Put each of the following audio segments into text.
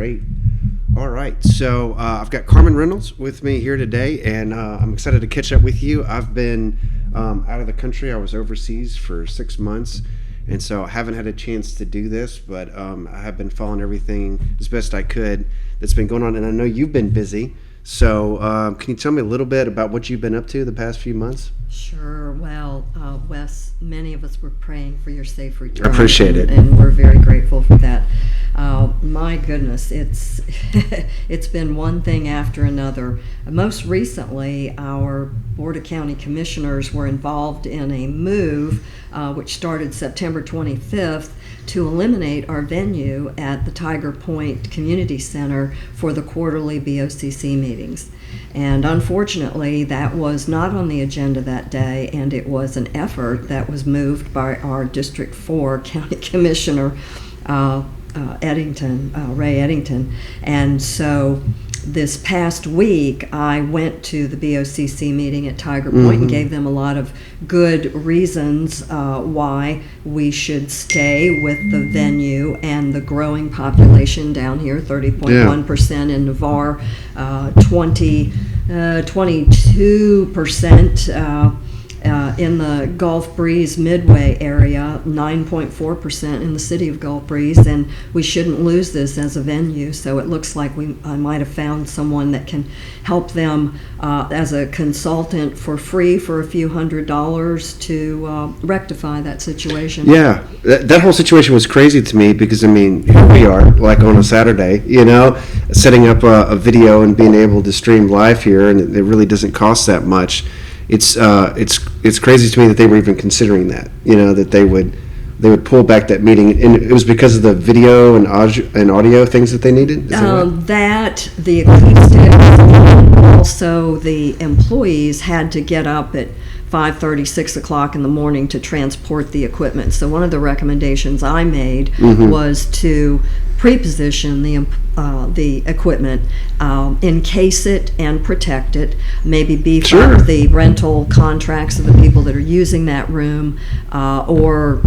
Great. All right. So I've got Carmen Reynolds with me here today, and I'm excited to catch up with you. I've been out of the country. I was overseas for 6 months, and so I haven't had a chance to do this, but I have been following everything as best I could that's been going on, and I know you've been busy. So can you tell me a little bit about what you've been up to the past few months? Sure. Well, Wes, many of us were praying for your safe return. I appreciate it. And we're very grateful for that. My goodness, it's it's been one thing after another. Most recently, our Board of County Commissioners were involved in a move which started September 25th to eliminate our venue at the Tiger Point Community Center for the quarterly BOCC meetings. And unfortunately, that was not on the agenda that day, and it was an effort that was moved by our District 4 County Commissioner, Ray Eddington. And so this past week, I went to the BOCC meeting at Tiger Point and gave them a lot of good reasons why we should stay with the venue and the growing population down here, 30.1% in Navarre, 22% in the Gulf Breeze Midway area, 9.4% in the city of Gulf Breeze, and we shouldn't lose this as a venue. So it looks like I might have found someone that can help them as a consultant for free for a few $100s to rectify that situation. Yeah, that whole situation was crazy to me because, I mean, here we are, like on a Saturday, setting up a video and being able to stream live here, and it really doesn't cost that much. It's crazy to me that they were even considering that, that they would pull back that meeting, and it was because of the video and audio things that they needed. That the acoustic, also the employees had to get up at 5:30, 6 o'clock in the morning to transport the equipment. So one of the recommendations I made was to pre-position the equipment, encase it and protect it, maybe beef up the rental contracts of the people that are using that room, or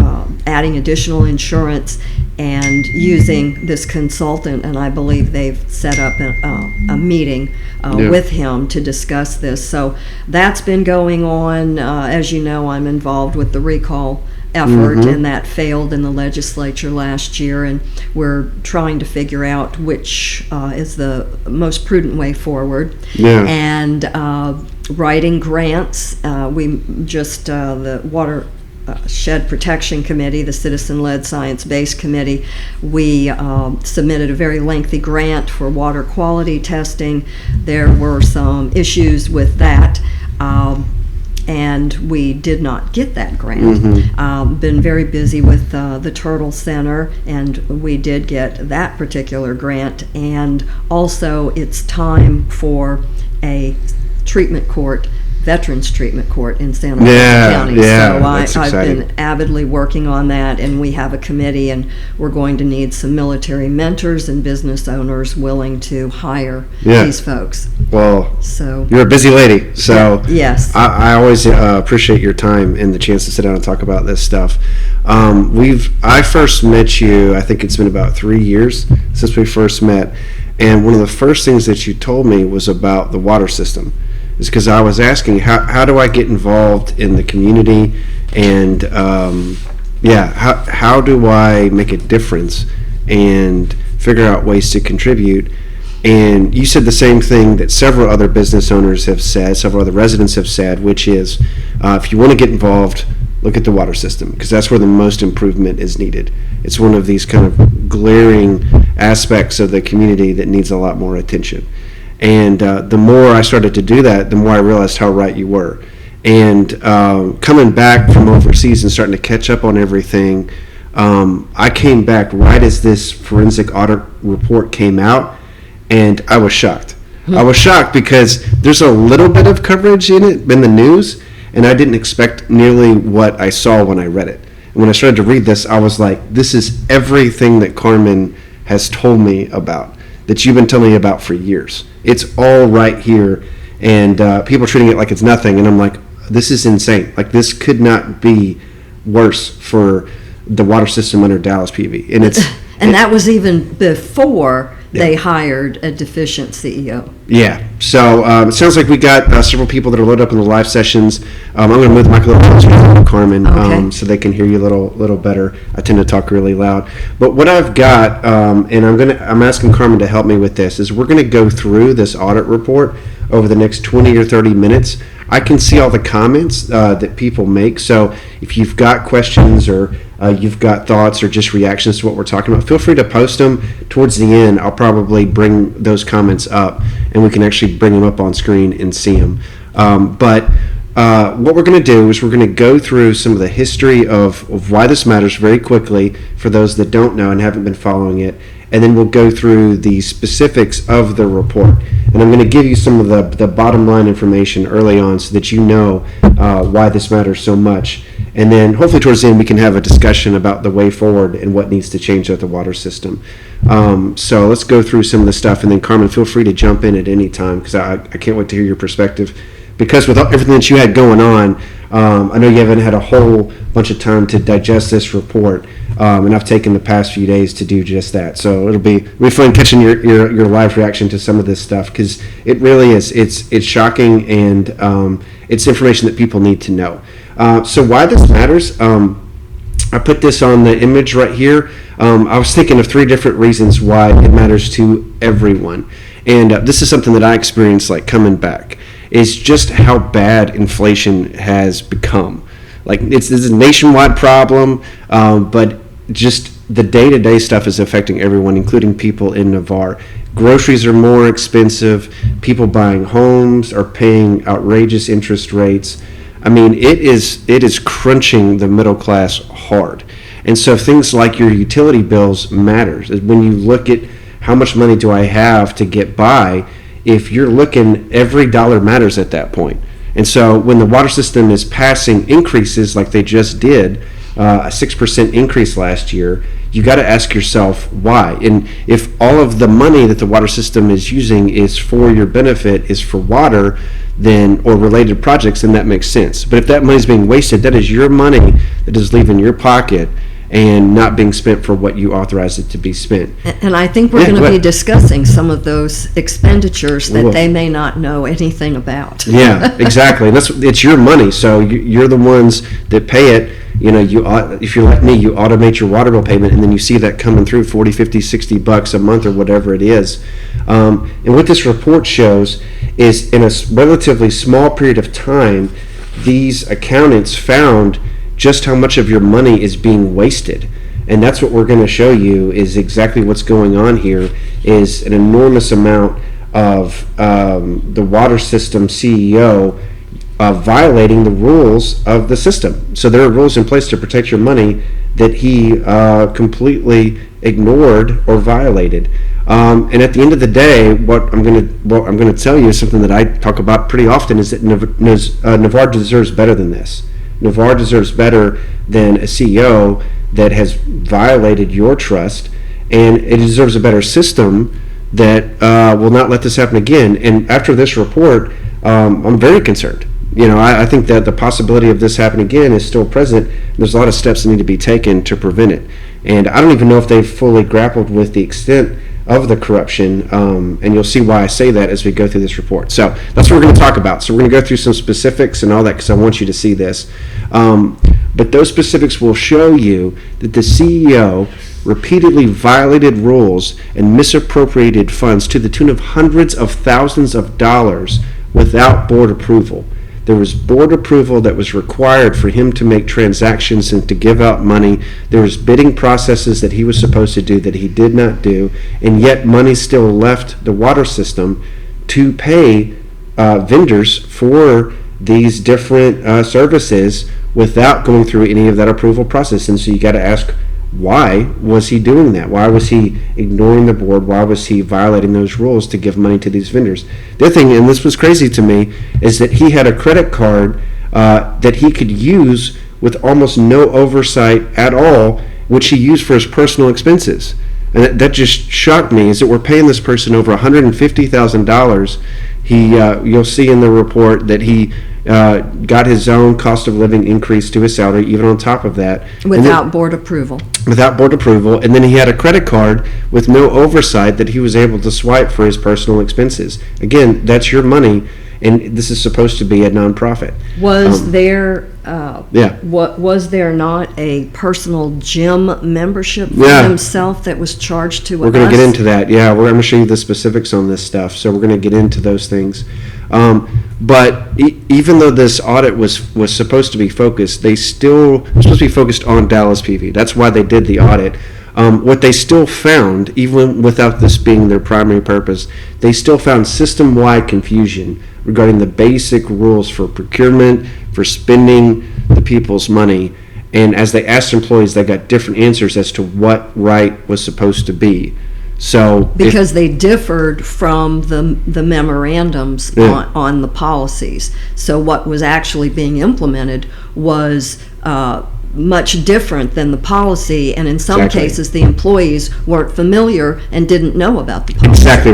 adding additional insurance and using this consultant, and I believe they've set up a meeting with him to discuss this. So that's been going on. As you know, I'm involved with the recall effort, and that failed in the legislature last year, and we're trying to figure out which is the most prudent way forward. And writing grants. We just the Watershed Protection Committee, the citizen-led science-based committee, we submitted a very lengthy grant for water quality testing. There were some issues with that, and we did not get that grant. Been very busy with the Turtle Center, and we did get that particular grant. And also, it's time for a treatment court, Veterans Treatment Court in Santa Rosa County. So I've been avidly working on that, and we have a committee, and we're going to need some military mentors and business owners willing to hire these folks. Well, so you're a busy lady, so yes, I always appreciate your time and the chance to sit down and talk about this stuff. I first met you, I think it's been about 3 years since we first met, and one of the first things that you told me was about the water system. Is because I was asking, how do I get involved in the community, and how do I make a difference and figure out ways to contribute? And you said the same thing that several other business owners have said, several other residents have said, which is if you want to get involved, look at the water system, because that's where the most improvement is needed. It's one of these kind of glaring aspects of the community that needs a lot more attention. And the more I started to do that, the more I realized how right you were. And coming back from overseas and starting to catch up on everything, I came back right as this forensic audit report came out, and I was shocked. I was shocked because there's a little bit of coverage in it, in the news, and I didn't expect nearly what I saw when I read it. And when I started to read this, I was like, this is everything that Carmen has told me about, that you've been telling me about for years. It's all right here, and people treating it like it's nothing, and I'm like, this is insane. Like, this could not be worse for the water system under Dallas PV. And that was even before they hired a deficient CEO. Yeah. So it sounds like we got several people that are loaded up in the live sessions. I'm going to move the mic a little closer to Carmen, Okay. so they can hear you a little better. I tend to talk really loud. But what I've got, and I'm asking Carmen to help me with this, is we're going to go through this audit report over the next 20 or 30 minutes. I can see all the comments that people make. So if you've got questions or you've got thoughts or just reactions to what we're talking about, feel free to post them. Towards the end, I'll probably bring those comments up, and we can actually bring them up on screen and see them. But what we're going to do is we're going to go through some of the history of why this matters very quickly for those that don't know and haven't been following it. And then we'll go through the specifics of the report. And I'm going to give you some of the bottom line information early on so that you know why this matters so much. And then hopefully towards the end we can have a discussion about the way forward and what needs to change with the water system. So let's go through some of the stuff. And then Carmen, feel free to jump in at any time because I can't wait to hear your perspective. Because with everything that you had going on, I know you haven't had a whole bunch of time to digest this report, and I've taken the past few days to do just that. So it'll be fun catching your live reaction to some of this stuff because it really is. It's shocking, and it's information that people need to know. So why this matters, I put this on the image right here. I was thinking of 3 different reasons why it matters to everyone, and this is something that I experienced like coming back. Is just how bad inflation has become. Like it's a nationwide problem, but just the day-to-day stuff is affecting everyone, including people in Navarre. Groceries are more expensive. People buying homes are paying outrageous interest rates. I mean, it is crunching the middle class hard. And so things like your utility bills matters. When you look at how much money do I have to get by, if you're looking, every dollar matters at that point. And so when the water system is passing increases like they just did, a 6% increase last year, you got to ask yourself why. And if all of the money that the water system is using is for your benefit, is for water, then or related projects, then that makes sense. But if that money is being wasted, that is your money that is leaving your pocket and not being spent for what you authorized it to be spent. And I think we're going to be discussing some of those expenditures that they may not know anything about. Yeah, exactly. And it's your money, so you're the ones that pay it. You know, if you're like me, you automate your water bill payment, and then you see that coming through $40, $50, $60 a month or whatever it is. And what this report shows is in a relatively small period of time, these accountants found just how much of your money is being wasted. And that's what we're going to show you is exactly what's going on here is an enormous amount of the water system CEO violating the rules of the system. So there are rules in place to protect your money that he completely ignored or violated. And at the end of the day, what I'm going to tell you is something that I talk about pretty often is that Navarre deserves better than this. Navarre deserves better than a CEO that has violated your trust, and it deserves a better system that will not let this happen again. And after this report, I'm very concerned. You know, I think that the possibility of this happening again is still present. There's a lot of steps that need to be taken to prevent it. And I don't even know if they've fully grappled with the extent of the corruption, and you'll see why I say that as we go through this report. So that's what we're going to talk about. So we're going to go through some specifics and all that because I want you to see this. But those specifics will show you that the CEO repeatedly violated rules and misappropriated funds to the tune of hundreds of thousands of dollars without board approval. There was board approval that was required for him to make transactions and to give out money. There was bidding processes that he was supposed to do that he did not do, and yet money still left the water system to pay vendors for these different services without going through any of that approval process. And so you got to ask, why was he doing that? Why was he ignoring the board? Why was he violating those rules to give money to these vendors? The other thing, and this was crazy to me, is that he had a credit card that he could use with almost no oversight at all, which he used for his personal expenses. And that just shocked me, is that we're paying this person over $150,000. You'll see in the report that he got his own cost of living increase to his salary, even on top of that. Without board approval. Without board approval. And then he had a credit card with no oversight that he was able to swipe for his personal expenses. Again, that's your money, and this is supposed to be a nonprofit. Was there not a personal gym membership for himself that was charged to us? We're going to get into that. Yeah, I'm going to show you the specifics on this stuff. So we're going to get into those things. But even though this audit was supposed to be focused, they still were supposed to be focused on Dallas PV. That's why they did the audit. What they still found, even without this being their primary purpose, they still found system-wide confusion regarding the basic rules for procurement, for spending the people's money. And as they asked employees, they got different answers as to what right was supposed to be. So because they differed from the memorandums on the policies. So what was actually being implemented was much different than the policy, and in some cases the employees weren't familiar and didn't know about the policy. Exactly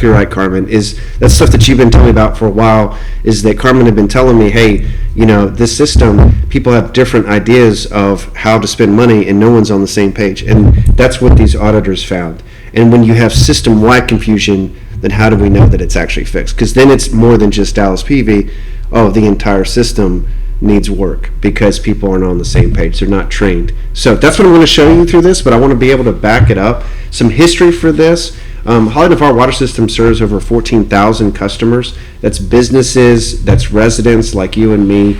right, Carmen. That's stuff that you've been telling me about for a while, is that Carmen had been telling me, hey, this system, people have different ideas of how to spend money and no one's on the same page, and that's what these auditors found. And when you have system-wide confusion, then how do we know that it's actually fixed? Because then it's more than just Dallas PV. Oh, the entire system needs work because people aren't on the same page. They're not trained. So that's what I'm going to show you through this, but I want to be able to back it up. Some history for this. Holly Navarre Water System serves over 14,000 customers. That's businesses, that's residents like you and me.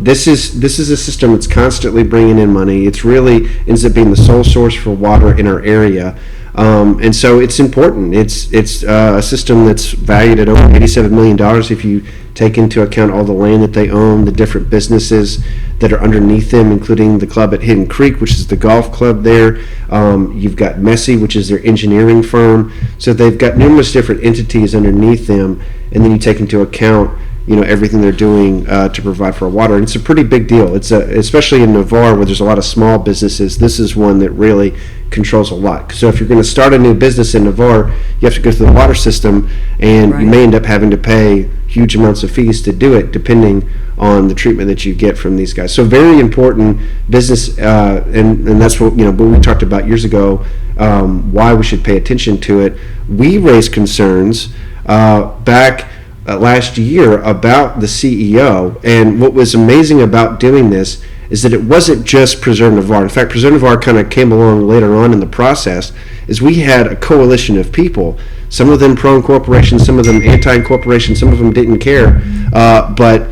This is a system that's constantly bringing in money. It's really ends up being the sole source for water in our area. And so it's important. It's a system that's valued at over $87 million if you take into account all the land that they own, the different businesses that are underneath them, including the club at Hidden Creek, which is the golf club there. You've got Messi, which is their engineering firm. So they've got numerous different entities underneath them, and then you take into account everything they're doing to provide for water. And it's a pretty big deal. It's especially in Navarre where there's a lot of small businesses. This is one that really controls a lot. So if you're going to start a new business in Navarre, you have to go through the water system, and you may end up having to pay huge amounts of fees to do it, depending on the treatment that you get from these guys. So very important business, and that's what what we talked about years ago. Why we should pay attention to it. We raised concerns back last year about the CEO, and what was amazing about doing this is that it wasn't just Preserve Navarre. In fact, Preserve Navarre kind of came along later on in the process, is we had a coalition of people, some of them pro-incorporation, some of them anti-incorporation, some of them didn't care, but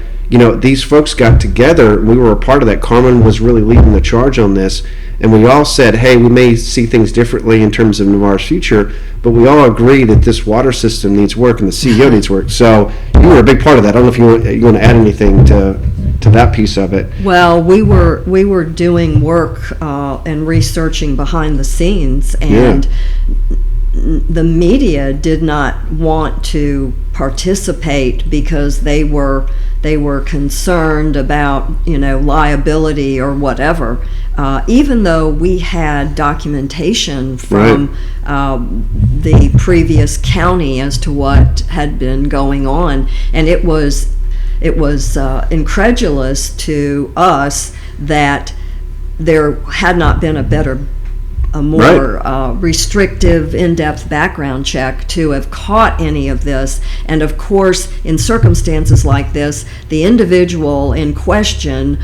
these folks got together. We were a part of that. Carmen was really leading the charge on this, and we all said, hey, we may see things differently in terms of Navarre's future, but we all agree that this water system needs work and the CEO needs work. So you were a big part of that. I don't know if you want to add anything to that piece of it. Well, we were doing work and researching behind the scenes, and the media did not want to participate because they were concerned about liability or whatever, even though we had documentation from the previous county as to what had been going on, and it was incredulous to us that there had not been a more restrictive, in-depth background check to have caught any of this. And of course, in circumstances like this, the individual in question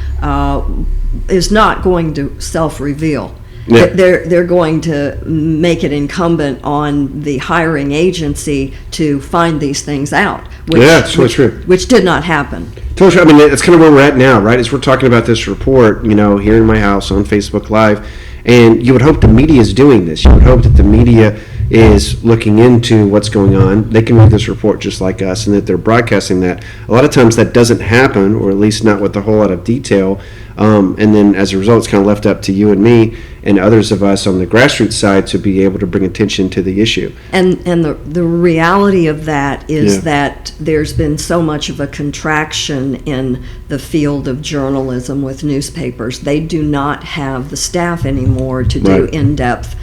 is not going to self-reveal. Yeah. They're going to make it incumbent on the hiring agency to find these things out. It's totally true. Which did not happen. Totally true. I mean, that's kind of where we're at now, right? As we're talking about this report, here in my house on Facebook Live. And you would hope the media is doing this. You would hope that the media is looking into what's going on. They can read this report just like us, and that they're broadcasting that. A lot of times that doesn't happen, or at least not with a whole lot of detail. And then as a result, it's kind of left up to you and me and others of us on the grassroots side to be able to bring attention to the issue. And the reality of that is that there's been so much of a contraction in the field of journalism with newspapers. They do not have the staff anymore to do in-depth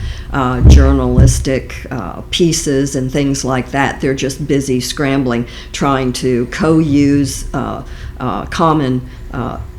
journalistic pieces and things like that. They're just busy scrambling, trying to co-use common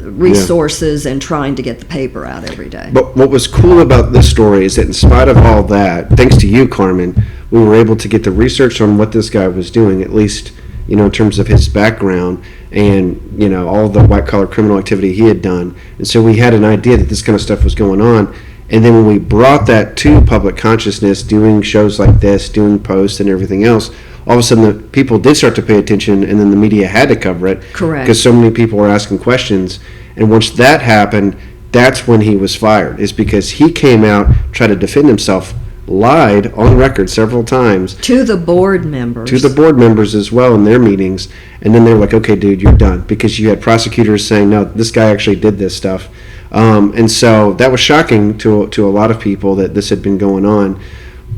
resources and trying to get the paper out every day. But what was cool about this story is that in spite of all that, thanks to you, Carmen, we were able to get the research on what this guy was doing, at least, in terms of his background and, all the white-collar criminal activity he had done. And so we had an idea that this kind of stuff was going on. And then when we brought that to public consciousness, doing shows like this, doing posts and everything else, all of a sudden the people did start to pay attention, and then the media had to cover it. Correct. Because so many people were asking questions. And once that happened, that's when he was fired, is because he came out, tried to defend himself, lied on record several times. To the board members. To the board members as well in their meetings. And then they were like, okay, dude, you're done. Because you had prosecutors saying, no, this guy actually did this stuff. And so that was shocking to a lot of people that this had been going on.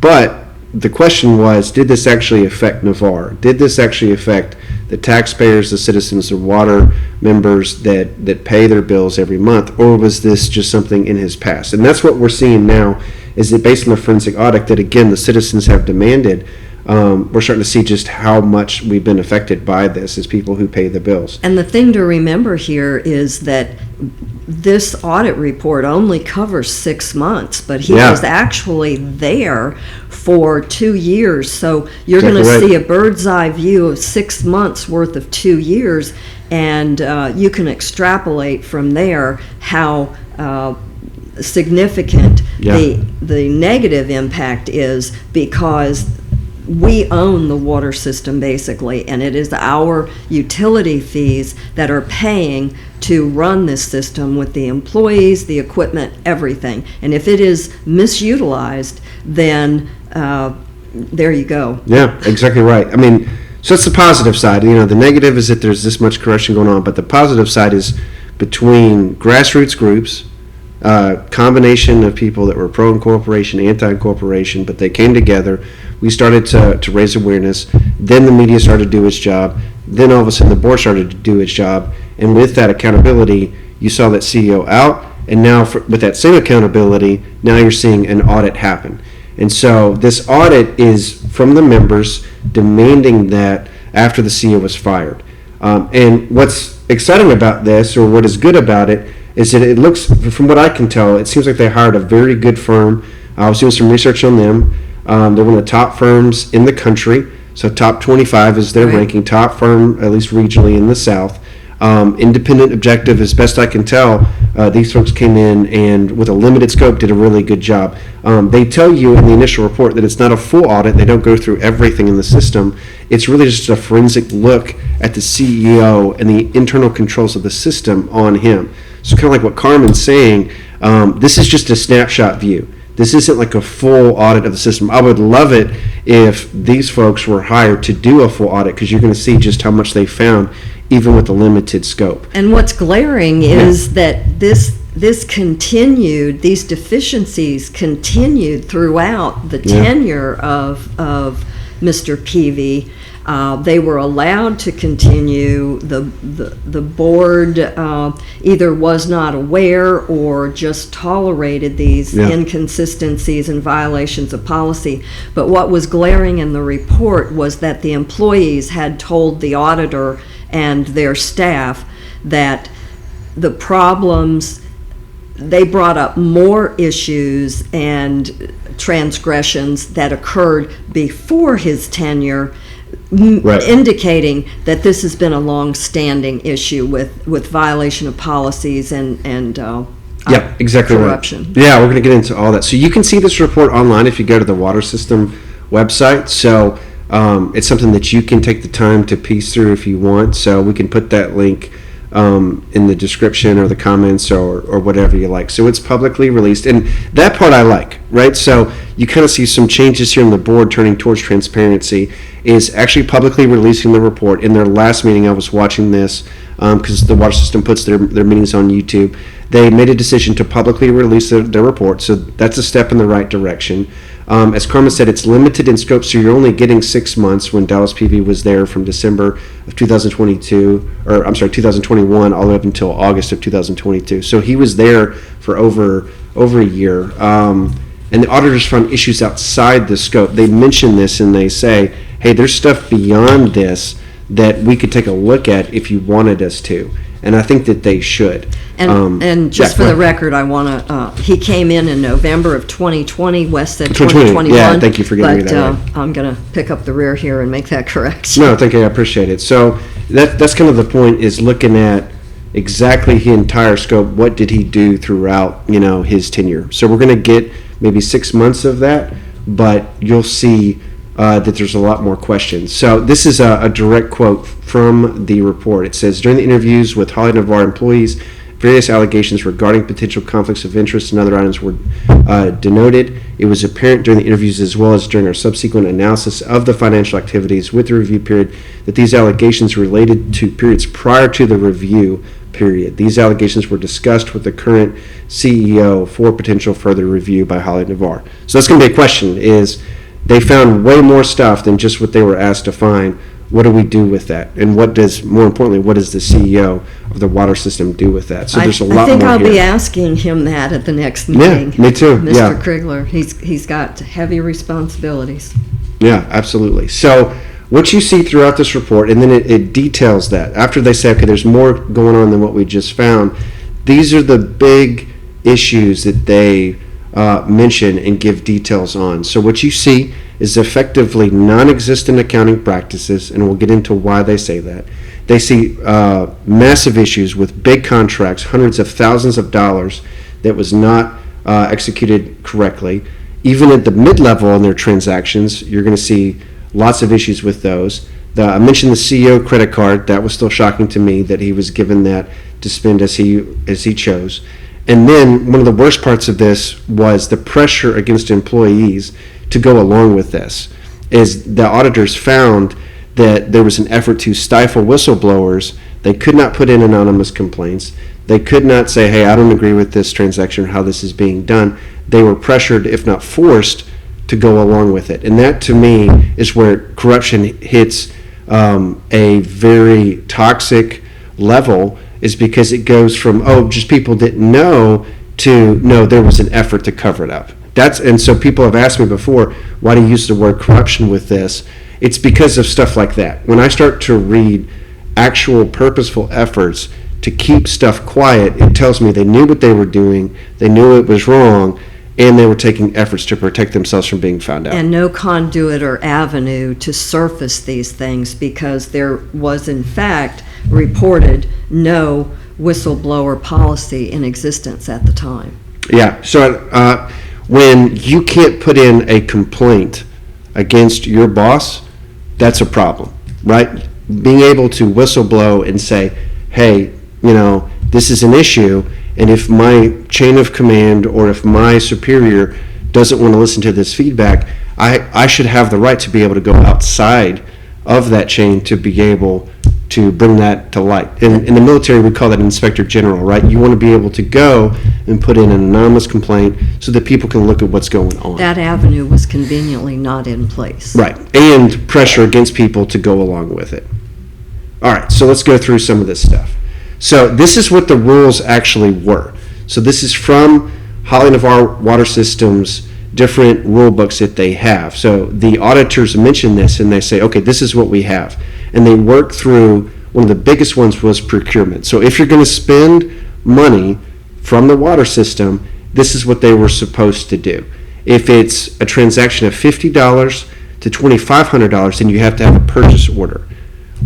But the question was, did this actually affect Navarre? Did this actually affect the taxpayers, the citizens, the water members that pay their bills every month? Or was this just something in his past? And that's what we're seeing now, is that based on the forensic audit that, again, the citizens have demanded, we're starting to see just how much we've been affected by this as people who pay the bills. And the thing to remember here is that this audit report only covers 6 months, but he was actually there for 2 years. So you're going to see a bird's eye view of 6 months worth of 2 years, and you can extrapolate from there how significant the negative impact is, because we own the water system basically, and it is our utility fees that are paying to run this system with the employees, the equipment, everything. And if it is misutilized, then there you go. Yeah, exactly right. I mean, so that's the positive side. The negative is that there's this much corruption going on, but the positive side is between grassroots groups, combination of people that were pro-incorporation, anti-incorporation, but they came together. We started to raise awareness. Then the media started to do its job. Then all of a sudden the board started to do its job. And with that accountability, you saw that CEO out. And now with that same accountability, now you're seeing an audit happen. And so this audit is from the members demanding that after the CEO was fired. And what's exciting about this, or what is good about it, is that it looks, from what I can tell, it seems like they hired a very good firm. I was doing some research on them. They're one of the top firms in the country. So top 25 is their ranking, top firm, at least regionally in the South. Independent, objective, as best I can tell, these folks came in and with a limited scope did a really good job. They tell you in the initial report that it's not a full audit. They don't go through everything in the system. It's really just a forensic look at the CEO and the internal controls of the system on him. So kind of like what Carmen's saying, this is just a snapshot view. This isn't like a full audit of the system. I would love it if these folks were hired to do a full audit, because you're going to see just how much they found, even with the limited scope. And what's glaring is that this continued, these deficiencies continued throughout the tenure of Mr. Peavy. They were allowed to continue. The board either was not aware or just tolerated these inconsistencies and violations of policy. But what was glaring in the report was that the employees had told the auditor and their staff that the problems, they brought up more issues and transgressions that occurred before his tenure, indicating that this has been a long-standing issue with violation of policies and exactly corruption. Right. Yeah, we're going to get into all that. So you can see this report online if you go to the water system website. So it's something that you can take the time to piece through if you want. So we can put that link in the description or the comments or whatever you like. So it's publicly released, and that part I like, right? So you kind of see some changes here on the board turning towards transparency, is actually publicly releasing the report. In their last meeting, I was watching this because the water system puts their meetings on YouTube. They made a decision to publicly release their report, so that's a step in the right direction. As Carmen said, it's limited in scope, so you're only getting 6 months when Dallas PV was there from December of 2021 all the way up until August of 2022. So he was there for over a year. And the auditors found issues outside the scope. They mention this and they say, hey, there's stuff beyond this that we could take a look at if you wanted us to. And I think that they should. And just for the record, I want to, he came in November of 2020. Wes said 2021. Yeah, thank you for giving me that. But I'm going to pick up the rear here and make that correction. No, thank you. I appreciate it. So that's kind of the point, is looking at exactly his entire scope. What did he do throughout, his tenure? So we're going to get maybe 6 months of that, but you'll see that there's a lot more questions. So this is a direct quote from the report. It says, during the interviews with Holly Navarre employees, various allegations regarding potential conflicts of interest and other items were denoted. It was apparent during the interviews, as well as during our subsequent analysis of the financial activities with the review period, that these allegations related to periods prior to the review period. These allegations were discussed with the current CEO for potential further review by Holly Navarre. So that's going to be a question, is they found way more stuff than just what they were asked to find. What do we do with that? And more importantly, what does the CEO of the water system do with that? So there's a lot more I think I'll here. be asking him that at the next meeting. Yeah, me too. Mr. Yeah. Krigler. He's got heavy responsibilities. Yeah, absolutely. So what you see throughout this report, and then it details that. After they say, okay, there's more going on than what we just found, these are the big issues that they mention and give details on. So what you see is effectively non-existent accounting practices, and we'll get into why they say that. They see massive issues with big contracts, hundreds of thousands of dollars, that was not executed correctly. Even at the mid-level in their transactions, you're going to see lots of issues with those. I mentioned the CEO credit card. That was still shocking to me, that he was given that to spend as he chose. And then one of the worst parts of this was the pressure against employees to go along with this. Is the auditors found that there was an effort to stifle whistleblowers. They could not put in anonymous complaints. They could not say, hey, I don't agree with this transaction or how this is being done. They were pressured, if not forced, to go along with it. And that, to me, is where corruption hits a very toxic level, is because it goes from, just people didn't know, to, no, there was an effort to cover it up. And so people have asked me before, why do you use the word corruption with this? It's because of stuff like that. When I start to read actual purposeful efforts to keep stuff quiet, it tells me they knew what they were doing, they knew it was wrong, and they were taking efforts to protect themselves from being found out. And no conduit or avenue to surface these things, because there was, in fact, reported no whistleblower policy in existence at the time. Yeah, so when you can't put in a complaint against your boss, that's a problem, right? Being able to whistleblow and say, hey, this is an issue, and if my chain of command or if my superior doesn't want to listen to this feedback, I should have the right to be able to go outside of that chain to be able to bring that to light. In the military, we call that inspector general, right? You want to be able to go and put in an anonymous complaint so that people can look at what's going on. That avenue was conveniently not in place. Right, and pressure against people to go along with it. All right, so let's go through some of this stuff. So this is what the rules actually were. So this is from Holly Navarre Water Systems' different rule books that they have. So the auditors mention this, and they say, okay, this is what we have. And they work through, one of the biggest ones was procurement. So if you're going to spend money from the water system, this is what they were supposed to do. If it's a transaction of $50 to $2,500, then you have to have a purchase order.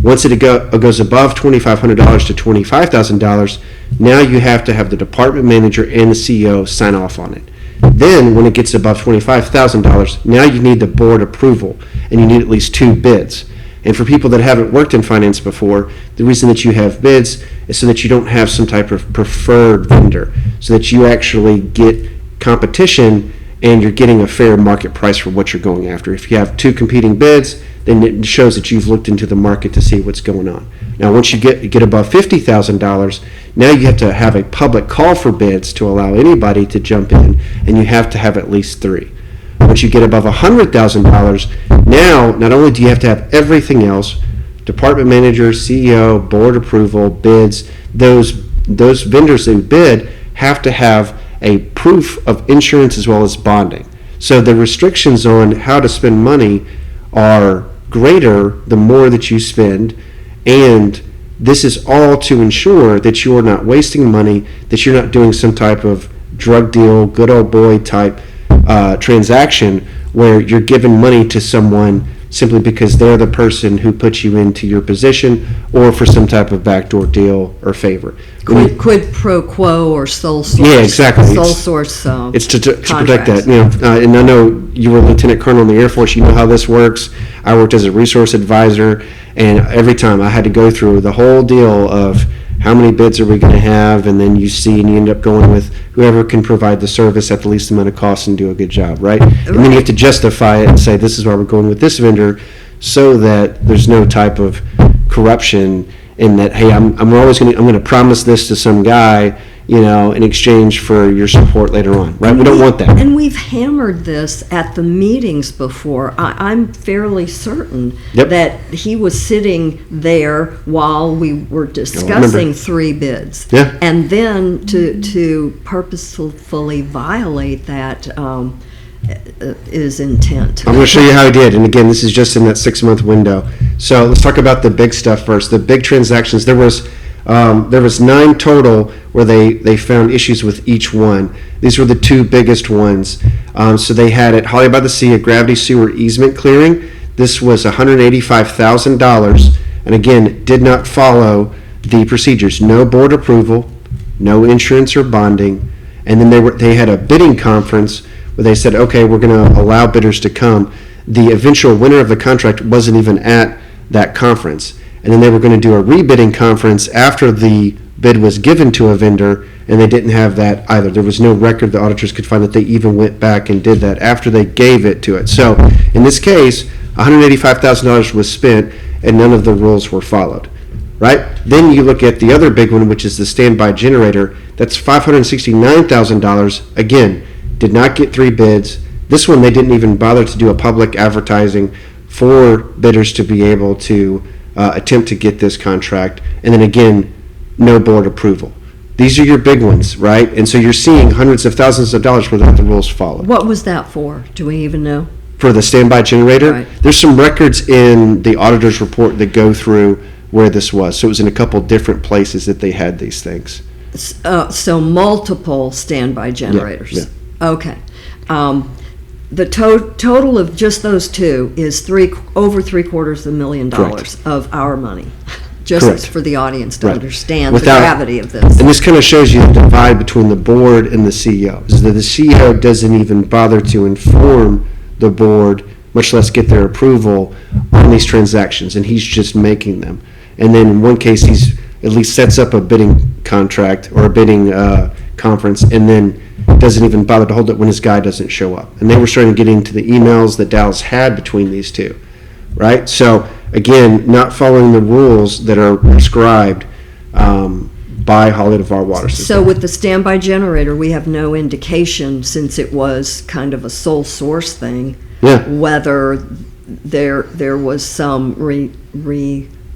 Once it goes above $2,500 to $25,000, now you have to have the department manager and the CEO sign off on it. Then when it gets above $25,000, now you need the board approval, and you need at least 2 bids. And for people that haven't worked in finance before, the reason that you have bids is so that you don't have some type of preferred vendor, so that you actually get competition and you're getting a fair market price for what you're going after. If you have 2 competing bids, then it shows that you've looked into the market to see what's going on. Now, once you get above $50,000, now you have to have a public call for bids to allow anybody to jump in, and you have to have at least 3. Once you get above $100,000, now not only do you have to have everything else, department manager, CEO, board approval, bids, those vendors who bid have to have a proof of insurance as well as bonding. So the restrictions on how to spend money are greater the more that you spend, And this is all to ensure that you're not wasting money, that you're not doing some type of drug deal, good old boy type transaction where you're giving money to someone simply because they're the person who put you into your position or for some type of backdoor deal or favor. Quid pro quo or sole source. Yeah, exactly. Sole source. It's to protect that. contracts. And I know you were a lieutenant colonel in the Air Force. You know how this works. I worked as a resource advisor, and every time I had to go through the whole deal of how many bids are we going to have, and then you see and you end up going with whoever can provide the service at the least amount of cost and do a good job, right? And then you have to justify it and say, this is why we're going with this vendor, so that there's no type of corruption in that, hey, I'm going to promise this to some guy, in exchange for your support later on, right? We don't want that. And we've hammered this at the meetings before. I'm fairly certain Yep. that he was sitting there while we were discussing 3 bids. Yeah. And then to purposefully violate that is intent. I'm going to show you how he did. And again, this is just in that 6-month window. So let's talk about the big stuff first. The big transactions. There was 9 total where they found issues with each one. These were the 2 biggest ones. So they had at Holly by the Sea a gravity sewer easement clearing. This was $185,000, and again, did not follow the procedures. No board approval, no insurance or bonding, and then they had a bidding conference where they said, okay, we're going to allow bidders to come. The eventual winner of the contract wasn't even at that conference. And then they were going to do a rebidding conference after the bid was given to a vendor, and they didn't have that either. There was no record the auditors could find that they even went back and did that after they gave it to it. So in this case, $185,000 was spent, and none of the rules were followed, right? Then you look at the other big one, which is the standby generator. That's $569,000. Again, did not get 3 bids. This one, they didn't even bother to do a public advertising for bidders to be able to attempt to get this contract, and then again, no board approval. These are your big ones, right? And so you're seeing hundreds of thousands of dollars without the rules followed. What was that for? Do we even know? For the standby generator, Right. There's some records in the auditor's report that go through where this was. So it was in a couple different places that they had these things. So multiple standby generators. Yeah. Okay. The total of just those 2 is over $750,000 Correct. of our money. Just Correct. for the audience to Right. understand Without- the gravity of this. And this kind of shows you the divide between the board and the CEO. Is that the CEO doesn't even bother to inform the board, much less get their approval on these transactions, and he's just making them. And then in one case, he's at least sets up a bidding contract or a bidding conference, and then doesn't even bother to hold it when his guy doesn't show up. And they were starting to get into the emails that Dallas had between these 2, right? So again, not following the rules that are prescribed by Holly of our water system. So with the standby generator, we have no indication, since it was kind of a sole source thing, Yeah. whether there was some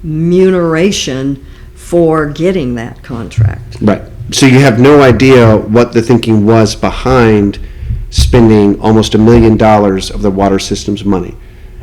remuneration for getting that contract. Right. So you have no idea what the thinking was behind spending almost $1 million of the water system's money.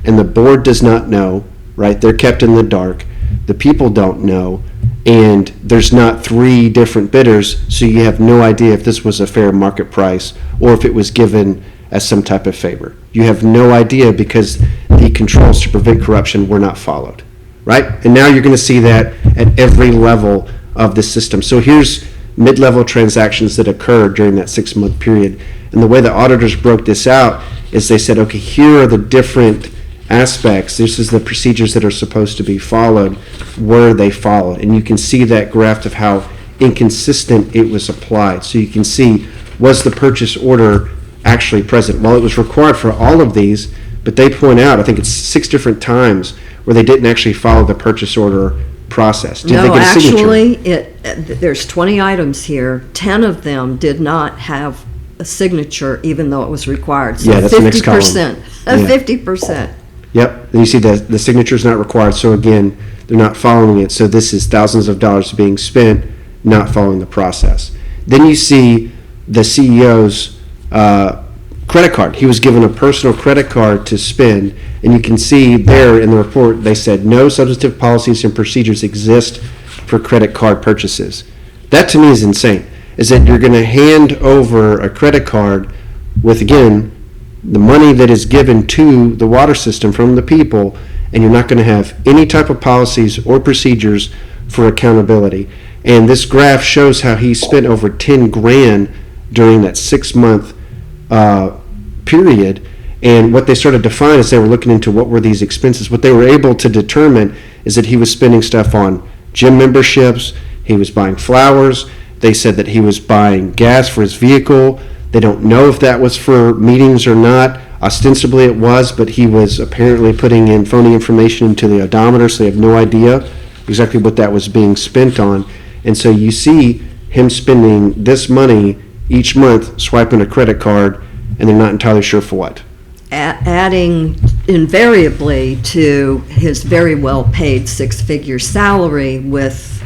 And the board does not know, right? They're kept in the dark. The people don't know. And there's not 3 different bidders, so you have no idea if this was a fair market price or if it was given as some type of favor. You have no idea because the controls to prevent corruption were not followed, right? And now you're going to see that at every level of the system. So here's mid-level transactions that occurred during that 6-month period. And the way the auditors broke this out is they said, okay, here are the different aspects. This is the procedures that are supposed to be followed. Were they followed? And you can see that graph of how inconsistent it was applied. So you can see, was the purchase order actually present? Well, it was required for all of these, but they point out, I think it's 6 different times where they didn't actually follow the purchase order process. Did they No, get a signature? actually, there's 20 items here. 10 of them did not have a signature, even though it was required. So Yeah, that's the next column. 50%. Yeah. 50%. Yep. And you see that the signature is not required. So again, they're not following it. So this is thousands of dollars being spent not following the process. Then you see the CEO's credit card. He was given a personal credit card to spend, and you can see there in the report, they said no substantive policies and procedures exist for credit card purchases. That to me is insane, is that you're going to hand over a credit card with, again, the money that is given to the water system from the people, and you're not going to have any type of policies or procedures for accountability. And this graph shows how he spent over 10 grand during that 6-month period. And what they started to find is they were looking into what were these expenses. What they were able to determine is that he was spending stuff on gym memberships, he was buying flowers, they said that he was buying gas for his vehicle. They don't know if that was for meetings or not. Ostensibly it was, but he was apparently putting in phony information into the odometer, so they have no idea exactly what that was being spent on. And so you see him spending this money each month, swiping a credit card, and they're not entirely sure for what. Adding invariably to his very well-paid 6-figure salary with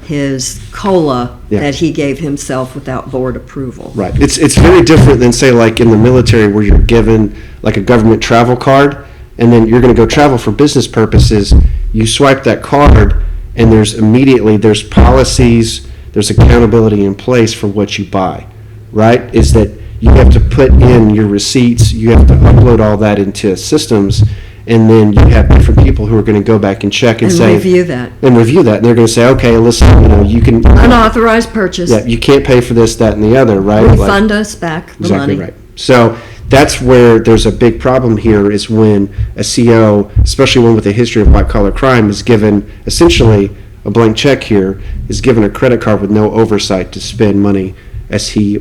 his COLA that he gave himself without board approval. Right. It's very different than, say, like in the military where you're given like a government travel card, and then you're going to go travel for business purposes. You swipe that card, and there's policies, there's accountability in place for what you buy, right? Is that you have to put in your receipts, you have to upload all that into systems, and then you have different people who are going to go back and check and say... review that. And review that. And they're going to say, okay, listen, you can... Unauthorized purchase. Yeah, you can't pay for this, that, and the other, right? Refund us back the exactly money. Right. So that's where there's a big problem here, is when a CO, especially one with a history of white-collar crime, is given essentially a blank check here, is given a credit card with no oversight to spend money as he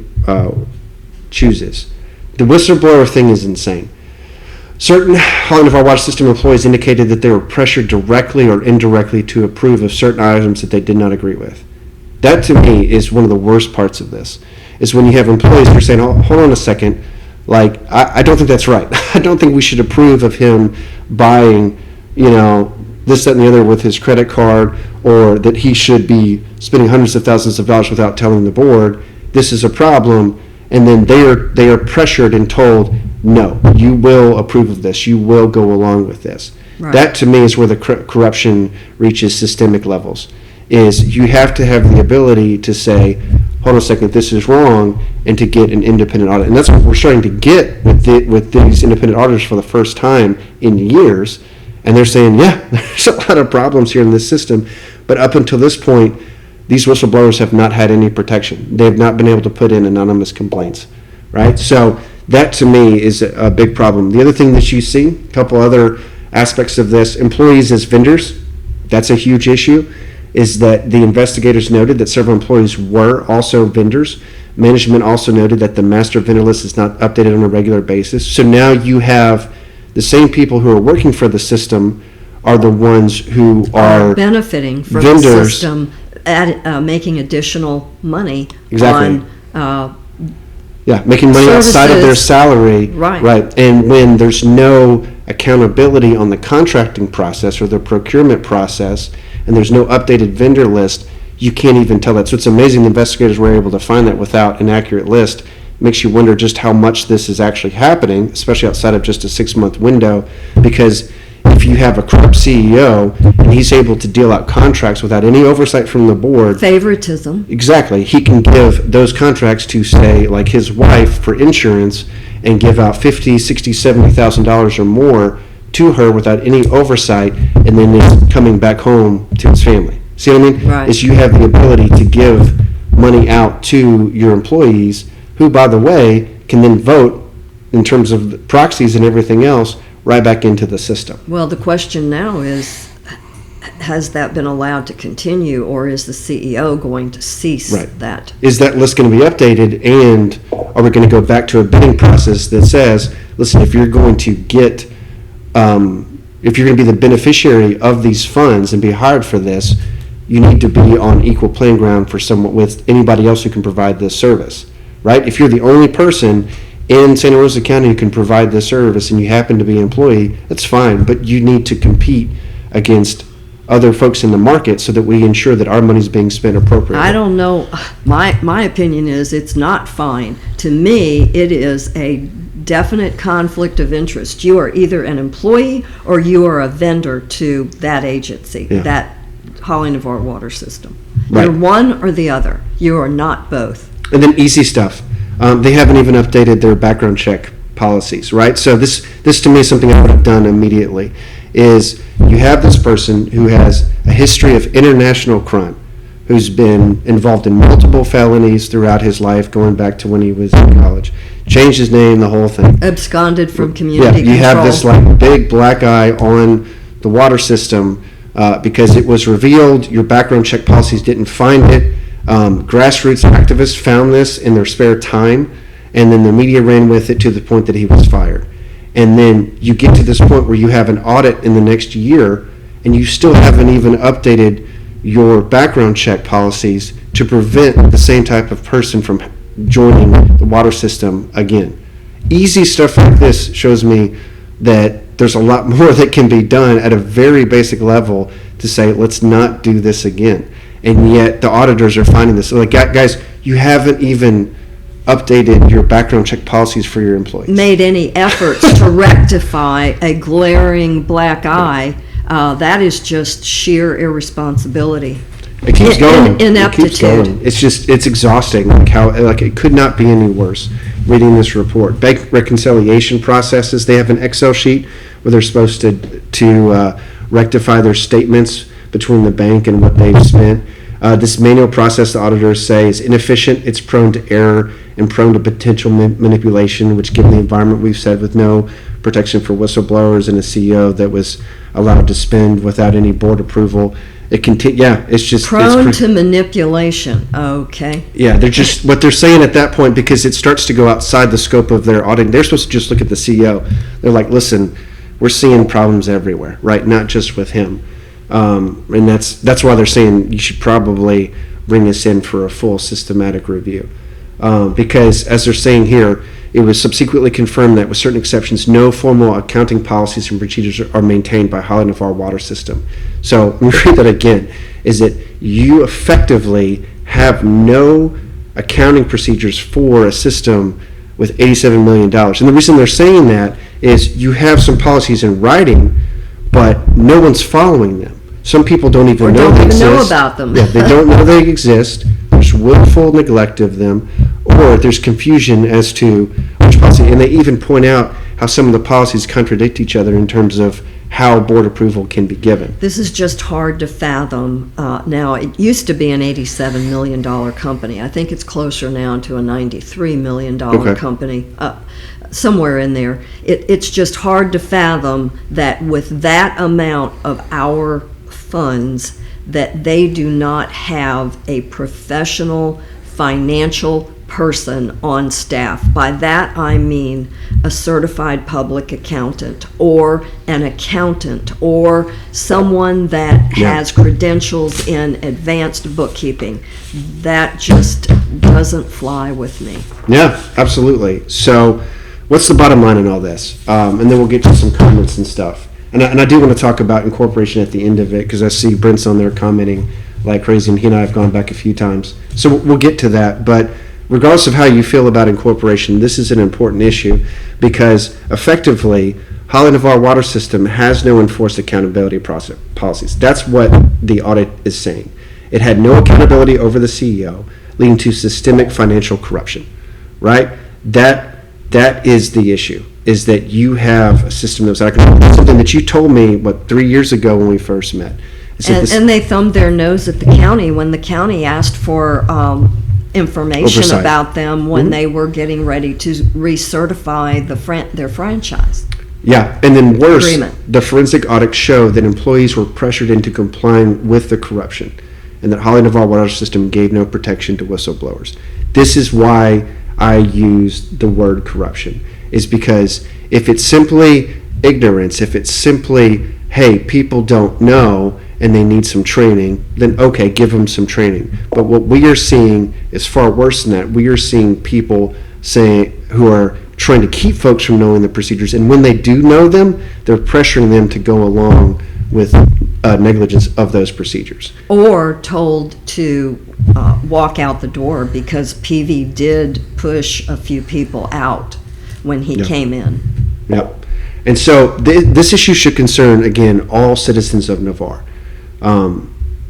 chooses. The whistleblower thing is insane. Certain Holland of our Water System employees indicated that they were pressured directly or indirectly to approve of certain items that they did not agree with. That, to me, is one of the worst parts of this, is when you have employees who are saying, oh, hold on a second, like, I don't think that's right. I don't think we should approve of him buying, this, that, and the other with his credit card, or that he should be spending hundreds of thousands of dollars without telling the board, this is a problem, and then they are pressured and told, no, you will approve of this, you will go along with this. Right. That, to me, is where the corruption reaches systemic levels, is you have to have the ability to say, hold on a second, this is wrong, and to get an independent audit. And that's what we're starting to get with these independent auditors for the first time in years. And they're saying, yeah, there's a lot of problems here in this system. But up until this point, these whistleblowers have not had any protection. They have not been able to put in anonymous complaints, right? So that, to me, is a big problem. The other thing that you see, a couple other aspects of this, employees as vendors, that's a huge issue, is that the investigators noted that several employees were also vendors. Management also noted that the master vendor list is not updated on a regular basis. So now you have the same people who are working for the system are the ones who are benefiting from vendors. The system, making additional money exactly. on making money services. Outside of their salary. Right. And when there's no accountability on the contracting process or the procurement process, and there's no updated vendor list, you can't even tell that. So it's amazing the investigators were able to find that without an accurate list. It makes you wonder just how much this is actually happening, especially outside of just a 6-month window, because if you have a corrupt CEO and he's able to deal out contracts without any oversight from the board. Favoritism. Exactly. He can give those contracts to, say, like his wife for insurance and give out $50,000, $60,000, $70,000 or more to her without any oversight, and then is coming back home to his family. See what I mean? Right. Is you have the ability to give money out to your employees who, by the way, can then vote in terms of the proxies and everything else right back into the system. Well, the question now is, has that been allowed to continue, or is the CEO going to cease that? Is that list going to be updated, and are we going to go back to a bidding process that says, listen, if you're going to get, if you're going to be the beneficiary of these funds and be hired for this, you need to be on equal playing ground for someone with anybody else who can provide this service, right? If you're the only person in Santa Rosa County who can provide this service and you happen to be an employee, that's fine, but you need to compete against other folks in the market so that we ensure that our money's being spent appropriately. I don't know. My opinion is it's not fine. To me, it is a definite conflict of interest. You are either an employee or you are a vendor to that agency, that Holly Navarre water system. Right. You're one or the other. You are not both. And then easy stuff. They haven't even updated their background check policies, right? So this to me is something I would have done immediately, is you have this person who has a history of international crime, who's been involved in multiple felonies throughout his life, going back to when he was in college. Changed his name, the whole thing. Absconded from community control. You have this like big black eye on the water system because it was revealed your background check policies didn't find it. Grassroots activists found this in their spare time, and then the media ran with it to the point that he was fired. And then you get to this point where you have an audit in the next year, and you still haven't even updated your background check policies to prevent the same type of person from joining the water system again. Easy stuff like this shows me that there's a lot more that can be done at a very basic level to say, let's not do this again. And yet the auditors are finding this. So like, guys, you haven't even updated your background check policies for your employees. Made any efforts to rectify a glaring black eye. That is just sheer irresponsibility. It keeps going. Ineptitude. It keeps going. It's exhausting. Like it could not be any worse. Reading this report, bank reconciliation processes. They have an Excel sheet where they're supposed to rectify their statements between the bank and what they've spent. This manual process, the auditors say, is inefficient. It's prone to error and prone to potential manipulation, which, given the environment we've said, with no protection for whistleblowers and a CEO that was allowed to spend without any board approval. It's just prone to manipulation. Okay. Yeah, they're just what they're saying at that point, because it starts to go outside the scope of their audit. They're supposed to just look at the CEO. They're like, listen, we're seeing problems everywhere, right? Not just with him, and that's why they're saying you should probably bring this in for a full systematic review, because as they're saying here, it was subsequently confirmed that with certain exceptions, no formal accounting policies and procedures are maintained by Holly Navarre Water System. So let me read that again, is that you effectively have no accounting procedures for a system with $87 million. And the reason they're saying that is you have some policies in writing, but no one's following them. Some people don't even know they exist. Know about them. Yeah, they don't know they exist. There's willful neglect of them, or there's confusion as to which policy. And they even point out how some of the policies contradict each other in terms of how board approval can be given. This is just hard to fathom. Now, it used to be an $87 million company. I think it's closer now to a $93 million company, somewhere in there. It's just hard to fathom that with that amount of our funds, that they do not have a professional financial person on staff. By that I mean a certified public accountant or an accountant or someone that has credentials in advanced bookkeeping. That just doesn't fly with me. Yeah, absolutely. So what's the bottom line in all this? And then we'll get to some comments and stuff. And I do want to talk about incorporation at the end of it, because I see Brent's on there commenting like crazy, and he and I have gone back a few times. So we'll get to that. But regardless of how you feel about incorporation, this is an important issue, because effectively, Holly Navarre Water System has no enforced accountability policies. That's what the audit is saying. It had no accountability over the CEO, leading to systemic financial corruption, right? That is the issue, is that you have a system that was out of control. Something that you told me, 3 years ago when we first met. And they thumbed their nose at the county when the county asked for information oversight about them when they were getting ready to recertify their franchise. Yeah, and then worse, agreement. The forensic audit showed that employees were pressured into complying with the corruption, and that Holly Navarre Water System gave no protection to whistleblowers. This is why I use the word corruption, is because if it's simply ignorance, if it's simply, hey, people don't know and they need some training, then okay, give them some training. But what we are seeing is far worse than that. We are seeing people who are trying to keep folks from knowing the procedures, and when they do know them, they're pressuring them to go along with negligence of those procedures. Or told to walk out the door, because PV did push a few people out when he Yeah. came in. Yep. And so this issue should concern, again, all citizens of Navarre.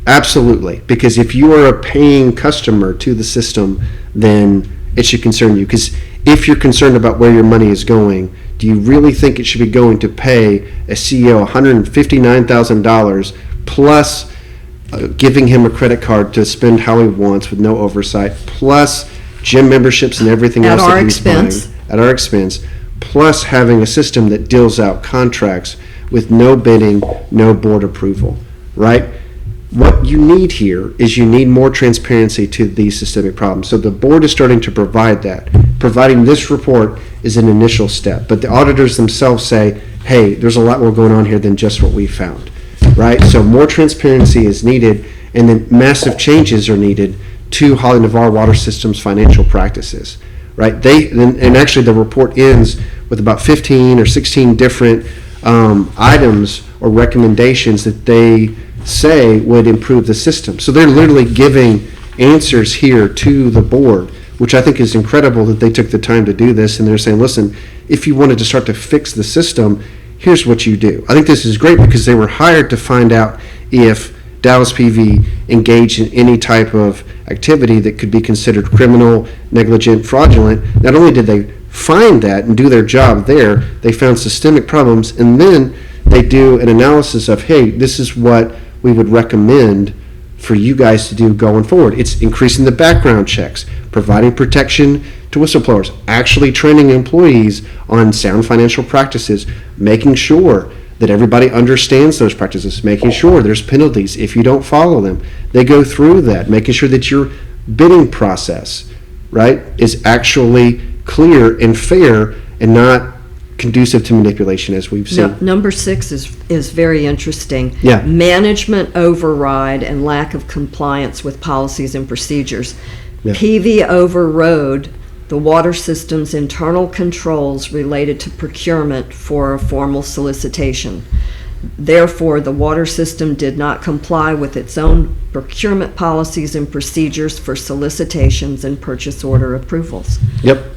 Absolutely. Because if you are a paying customer to the system, then it should concern you. Because if you're concerned about where your money is going, do you really think it should be going to pay a CEO $159,000 plus giving him a credit card to spend how he wants with no oversight, plus gym memberships and everything At else our that he's expense. buying at our expense, plus having a system that deals out contracts with no bidding, no board approval, right? What you need here is you need more transparency to these systemic problems. So the board is starting to provide that. Providing this report is an initial step, but the auditors themselves say, hey, there's a lot more going on here than just what we found, right? So more transparency is needed, and then massive changes are needed to Holly Navarre Water Systems financial practices, right? And actually the report ends with about 15 or 16 different items or recommendations that they say would improve the system. So they're literally giving answers here to the board, which I think is incredible that they took the time to do this. And they're saying, listen, if you wanted to start to fix the system, here's what you do. I think this is great because they were hired to find out if Dallas PV engaged in any type of activity that could be considered criminal, negligent, fraudulent. Not only did they find that and do their job there, they found systemic problems, and then they do an analysis of, hey, this is what we would recommend for you guys to do going forward. It's increasing the background checks, providing protection to whistleblowers, actually training employees on sound financial practices, making sure that everybody understands those practices, making sure there's penalties if you don't follow them. They go through that, making sure that your bidding process, right, is actually clear and fair and not conducive to manipulation, as we've seen. Number 6 is very interesting. Yeah. Management override and lack of compliance with policies and procedures. Yeah. PV overrode the water system's internal controls related to procurement for a formal solicitation. Therefore, the water system did not comply with its own procurement policies and procedures for solicitations and purchase order approvals. Yep.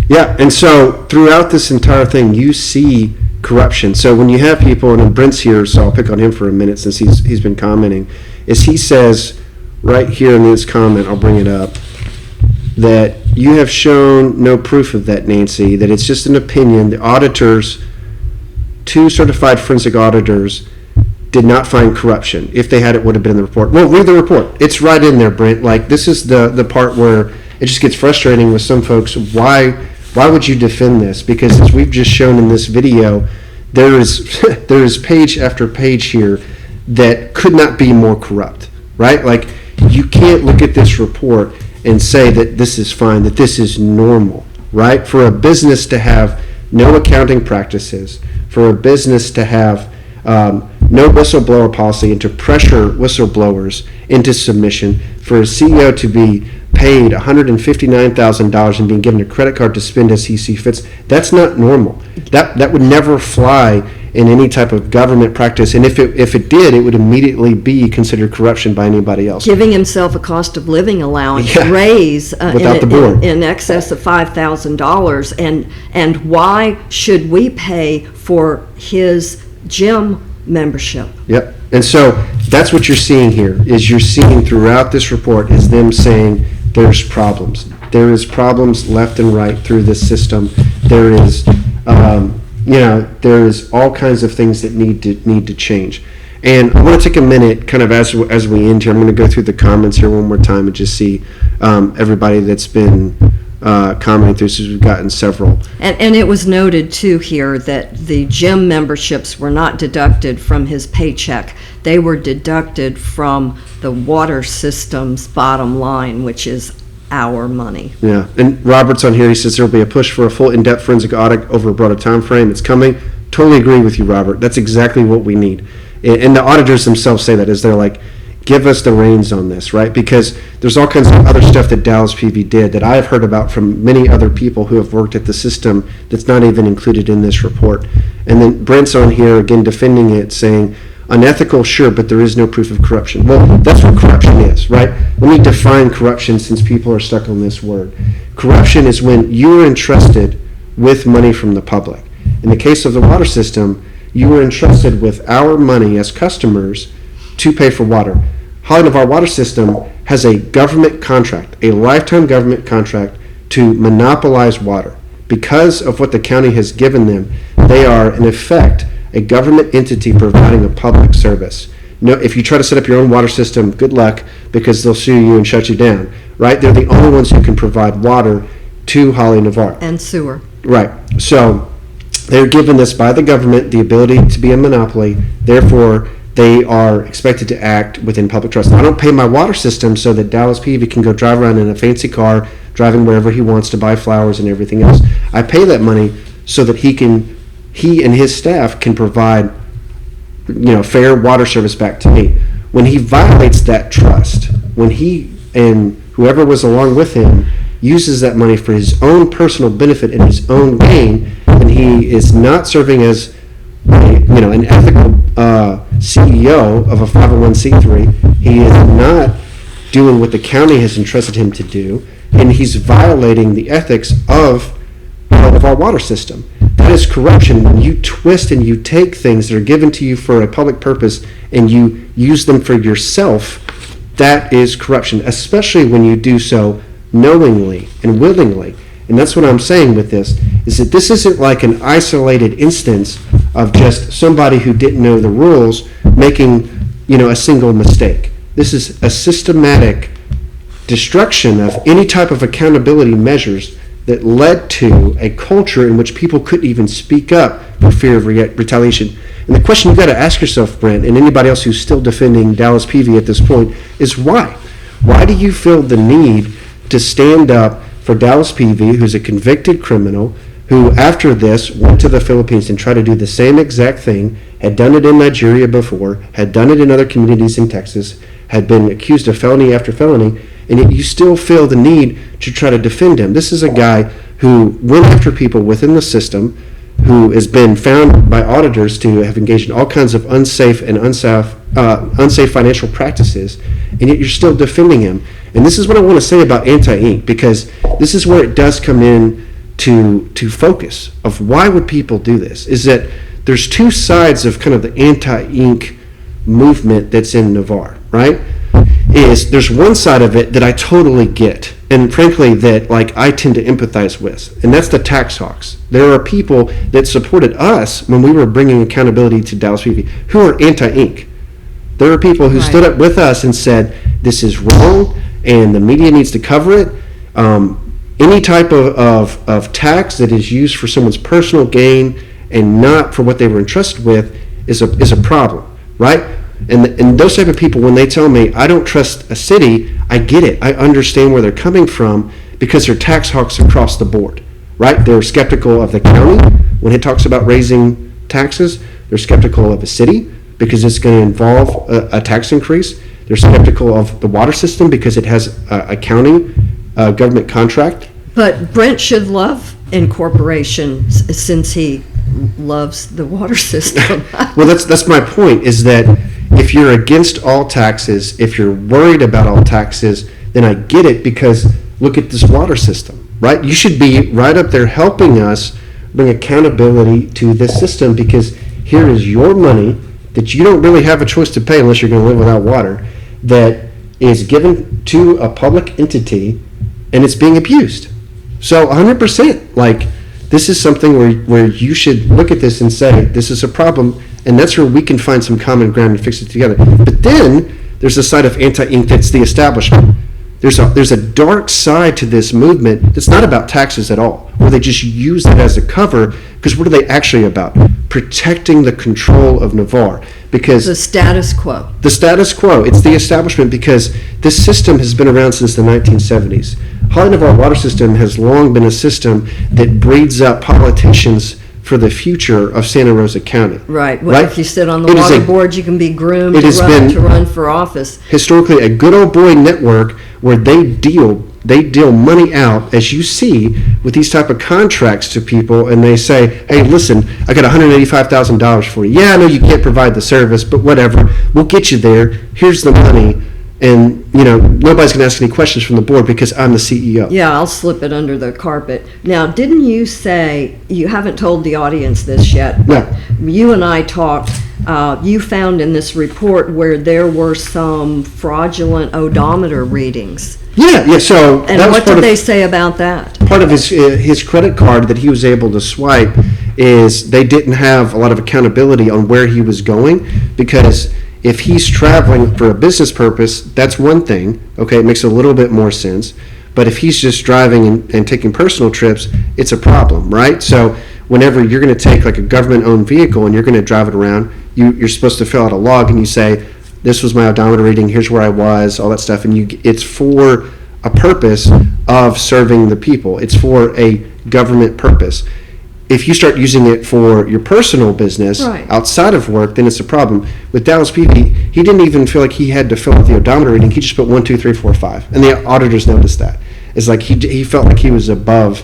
Yeah, and so throughout this entire thing, you see corruption. So when you have people, and Brent's here, so I'll pick on him for a minute since he's been commenting, is he says right here in this comment, I'll bring it up, that you have shown no proof of that, Nancy, that it's just an opinion. The auditors, 2 certified forensic auditors, did not find corruption. If they had, it would have been in the report. Well, read the report. It's right in there, Brent. Like, this is the part where it just gets frustrating with some folks. Why would you defend this? Because as we've just shown in this video, there is page after page here that could not be more corrupt, right? Like, you can't look at this report and say that this is fine, that this is normal, right? For a business to have no accounting practices, for a business to have no whistleblower policy and to pressure whistleblowers into submission, for a CEO to be paid $159,000 and being given a credit card to spend as he sees fits, that's not normal. That would never fly in any type of government practice, and if it did, it would immediately be considered corruption by anybody else. Giving himself a cost of living allowance Yeah. raise Without the board. in excess of $5,000, and why should we pay for his gym membership? Yep. And so that's what you're seeing here, is you're seeing throughout this report is them saying there's problems. There is problems left and right through this system. There is, there is all kinds of things that need to change. And I want to take a minute, kind of as we end here. I'm going to go through the comments here one more time and just see everybody that's been commenting through, since we've gotten several. And it was noted too here that the gym memberships were not deducted from his paycheck. They were deducted from the water system's bottom line, which is our money. Yeah, and Robert's on here. He says there will be a push for a full in-depth forensic audit over a broader time frame. It's coming. Totally agree with you, Robert. That's exactly what we need. And the auditors themselves say that, is they're like, give us the reins on this, right? Because there's all kinds of other stuff that Dallas PV did that I've heard about from many other people who have worked at the system that's not even included in this report. And then Brent's on here again defending it, saying, unethical, sure, but there is no proof of corruption. Well, that's what corruption is, right? Let me define corruption, since people are stuck on this word. Corruption is when you are entrusted with money from the public. In the case of the water system, you were entrusted with our money as customers to pay for water. Holly Navarre Water System has a government contract, a lifetime government contract to monopolize water. Because of what the county has given them, they are, in effect, a government entity providing a public service. No, if you try to set up your own water system, good luck, because they'll sue you and shut you down, right? They're the only ones who can provide water to Holly Navarre. And sewer. Right. So they're given this by the government, the ability to be a monopoly. Therefore, they are expected to act within public trust. I don't pay my water system so that Dallas Peavy can go drive around in a fancy car, driving wherever he wants to buy flowers and everything else. I pay that money so that he and his staff can provide, fair water service back to me. When he violates that trust, when he and whoever was along with him uses that money for his own personal benefit and his own gain, then he is not serving as an ethical CEO of a 501c3. He is not doing what the county has entrusted him to do, and he's violating the ethics of our water system. That is corruption. When you twist and you take things that are given to you for a public purpose and you use them for yourself, that is corruption, especially when you do so knowingly and willingly. And that's what I'm saying with this, is that this isn't like an isolated instance of just somebody who didn't know the rules making, a single mistake. This is a systematic destruction of any type of accountability measures that led to a culture in which people couldn't even speak up for fear of retaliation. And the question you've got to ask yourself, Brent, and anybody else who's still defending Dallas Peavy at this point, is why? Why do you feel the need to stand up for Dallas Peavy, who's a convicted criminal, who after this went to the Philippines and tried to do the same exact thing, had done it in Nigeria before, had done it in other communities in Texas, had been accused of felony after felony, and yet you still feel the need to try to defend him? This is a guy who went after people within the system, who has been found by auditors to have engaged in all kinds of unsafe financial practices, and yet you're still defending him. And this is what I want to say about anti-Inc., because this is where it does come in to focus of why would people do this, is that there's two sides of kind of the anti-Inc. movement that's in Navarre, right? There's one side of it that I totally get, and frankly that I tend to empathize with, and that's the tax hawks. There are people that supported us when we were bringing accountability to Dallas Peavy who are anti-Inc. There are people who stood up with us and said this is wrong and the media needs to cover it. Any type of tax that is used for someone's personal gain and not for what they were entrusted with is a problem, right? And those type of people, when they tell me I don't trust a city, I get it. I understand where they're coming from, because they're tax hawks across the board, right? They're skeptical of the county when it talks about raising taxes. They're skeptical of a city because it's going to involve a tax increase. They're skeptical of the water system because it has a county government contract. But Brent should love incorporation since he loves the water system. Well, that's my point, is that if you're against all taxes, if you're worried about all taxes, then I get it, because look at this water system, right? You should be right up there helping us bring accountability to this system, because here is your money that you don't really have a choice to pay unless you're going to live without water, that is given to a public entity, and it's being abused. So 100%, this is something where you should look at this and say, this is a problem, and that's where we can find some common ground and fix it together. But then there's a side of anti-Inc. that's the establishment. There's a dark side to this movement that's not about taxes at all, where they just use it as a cover, because what are they actually about? Protecting the control of Navarre. Because the status quo. The status quo. It's the establishment, because this system has been around since the 1970s. Holly Navarre Water System has long been a system that breeds up politicians for the future of Santa Rosa County. Right. Well, right? If you sit on the water board, you can be groomed to run for office. Historically, a good old boy network where they deal money out, as you see, with these type of contracts to people, and they say, hey, listen, I got $185,000 for you. Yeah, I know you can't provide the service, but whatever. We'll get you there. Here's the money. And, nobody's going to ask any questions from the board because I'm the CEO. Yeah, I'll slip it under the carpet. Now, didn't you say, you haven't told the audience this yet, but you and I talked, you found in this report where there were some fraudulent odometer readings. Yeah, so. And what did they say about that? Part of his credit card that he was able to swipe is they didn't have a lot of accountability on where he was going, because if he's traveling for a business purpose, that's one thing. Okay, it makes a little bit more sense. But if he's just driving and taking personal trips, it's a problem, right? So whenever you're going to take like a government-owned vehicle and you're going to drive it around, you're supposed to fill out a log and you say, this was my odometer reading, here's where I was, all that stuff. And it's for a purpose of serving the people. It's for a government purpose. If you start using it for your personal business outside of work, then it's a problem. With Dallas PV, he didn't even feel like he had to fill out the odometer reading. He just put 1, 2, 3, 4, 5. And the auditors noticed that. It's like he felt like he was above,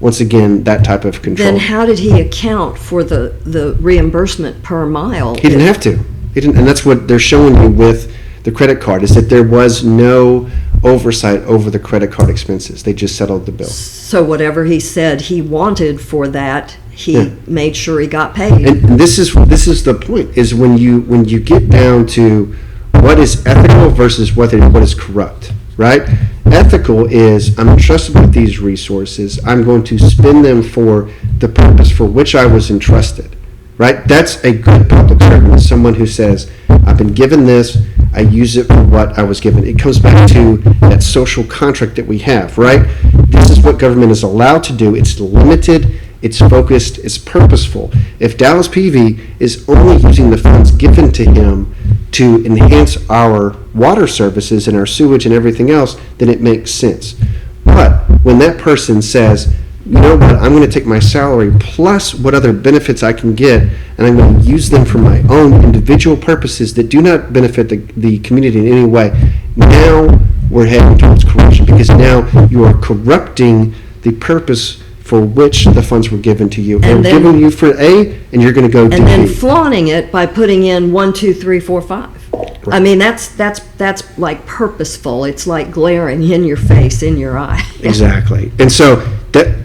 once again, that type of control. Then how did he account for the reimbursement per mile? He didn't have to. He didn't, and that's what they're showing you with the credit card, is that there was no oversight over the credit card expenses. They just settled the bill. So whatever he said he wanted for that, he made sure he got paid. And this is the point, is when you get down to what is ethical versus what is corrupt, right? Ethical is, I'm entrusted with these resources. I'm going to spend them for the purpose for which I was entrusted, right? That's a good public servant, someone who says, I've been given this, I use it for what I was given. It comes back to that social contract that we have, right? This is what government is allowed to do. It's limited, it's focused, it's purposeful. If Dallas PV is only using the funds given to him to enhance our water services and our sewage and everything else, then it makes sense. But when that person says, you know what, I'm going to take my salary plus what other benefits I can get, and I'm going to use them for my own individual purposes that do not benefit the community in any way, now we're heading towards corruption, because now you are corrupting the purpose for which the funds were given to you. And they're giving you for A, and you're going to go to B. And then flaunting it by putting in 1, 2, 3, 4, 5. Right. I mean, that's like purposeful. It's like glaring in your face, in your eye. Exactly. And so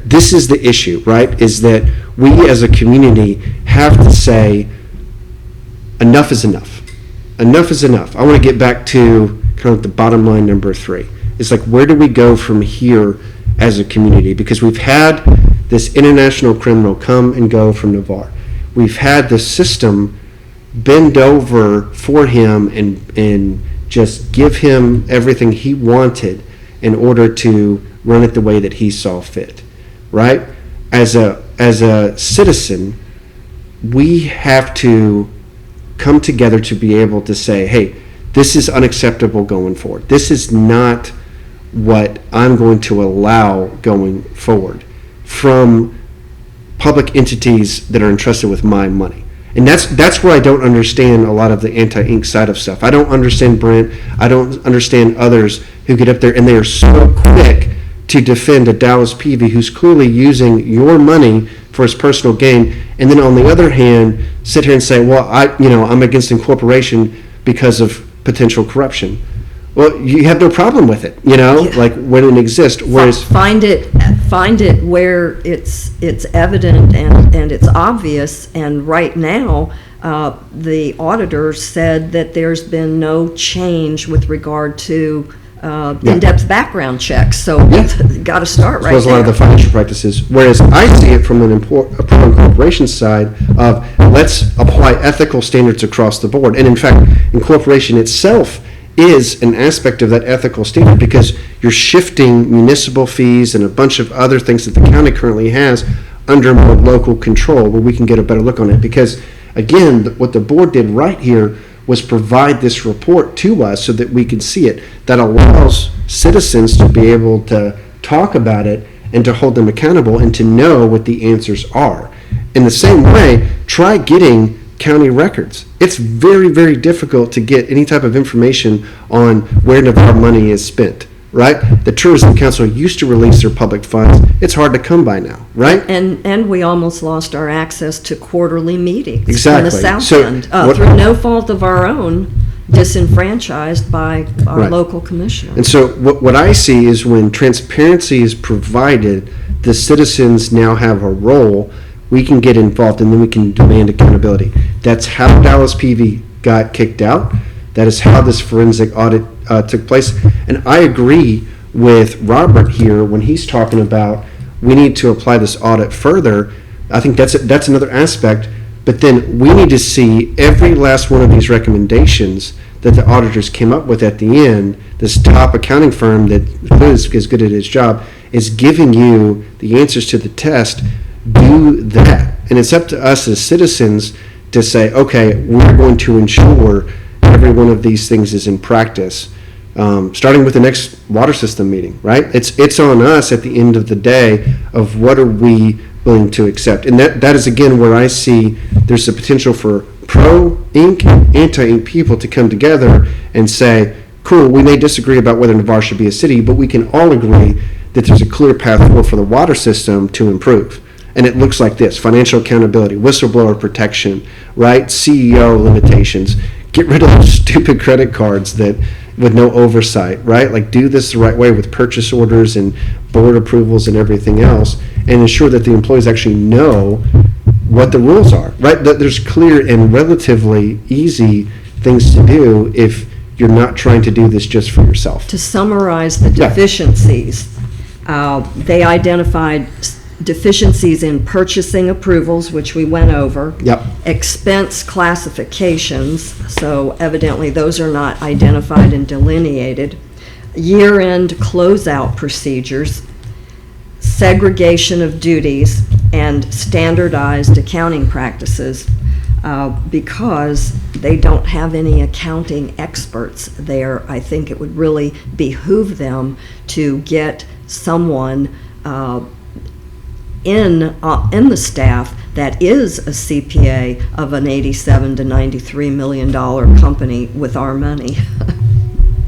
this is the issue, right? Is that we as a community have to say, enough is enough. Enough is enough. I want to get back to kind of the bottom line, number 3. It's like, where do we go from here as a community? Because we've had this international criminal come and go from Navarre. We've had the system bend over for him and just give him everything he wanted in order to run it the way that he saw fit, right? As a citizen, we have to come together to be able to say, hey, this is unacceptable going forward. This is not what I'm going to allow going forward from public entities that are entrusted with my money. And that's where I don't understand a lot of the anti-ink side of stuff. I don't understand Brent. I don't understand others who get up there and they are so quick to defend a Dallas PV who's clearly using your money for his personal gain, and then on the other hand sit here and say, well, I'm against incorporation because of potential corruption. Well, you have no problem with it, like when it exists. Whereas find it where it's evident and it's obvious. And right now, the auditors said that there's been no change with regard to in-depth background checks. So we've got to start right there. As well as a lot of the financial practices. Whereas I see it from a pro incorporation side of, let's apply ethical standards across the board. And in fact, incorporation itself is an aspect of that ethical standard, because you're shifting municipal fees and a bunch of other things that the county currently has under more local control, where we can get a better look on it. Because again, what the board did right here was provide this report to us so that we could see it. That allows citizens to be able to talk about it and to hold them accountable and to know what the answers are. In the same way, try getting county records. It's very, very difficult to get any type of information on where Navarre money is spent, right? The Tourism Council used to release their public funds. It's hard to come by now, right? And we almost lost our access to quarterly meetings exactly. in the South So End through no fault of our own. disenfranchised by our Right. local commissioner. And so what I see is when transparency is provided, the citizens now have a role. We can get involved, and then we can demand accountability. That's how Dallas PV got kicked out. That is how this forensic audit took place. And I agree with Robert here when he's talking about we need to apply this audit further. I think that's another aspect. But then we need to see every last one of these recommendations that the auditors came up with at the end. This top accounting firm that is good at its job is giving you the answers to the test. Do that. And it's up to us as citizens to say, okay, we're going to ensure every one of these things is in practice, starting with the next water system meeting, right? It's on us at the end of the day of what are we willing to accept. And that is, again, where I see there's a potential for pro-Inc., anti-Inc. people to come together and say, cool, we may disagree about whether Navarre should be a city, but we can all agree that there's a clear path forward for the water system to improve. And it looks like this: financial accountability, whistleblower protection, right? CEO limitations. Get rid of those stupid credit cards that with no oversight, right? Like, do this the right way with purchase orders and board approvals and everything else, and ensure that the employees actually know what the rules are, right? That there's clear and relatively easy things to do if you're not trying to do this just for yourself. To summarize the Yeah. deficiencies, they identified deficiencies in purchasing approvals, which we went over. Yep. Expense classifications, so evidently those are not identified and delineated. Year-end closeout procedures, segregation of duties, and standardized accounting practices, because they don't have any accounting experts there. I think it would really behoove them to get someone in the staff that is a CPA of an $87 to $93 million company with our money.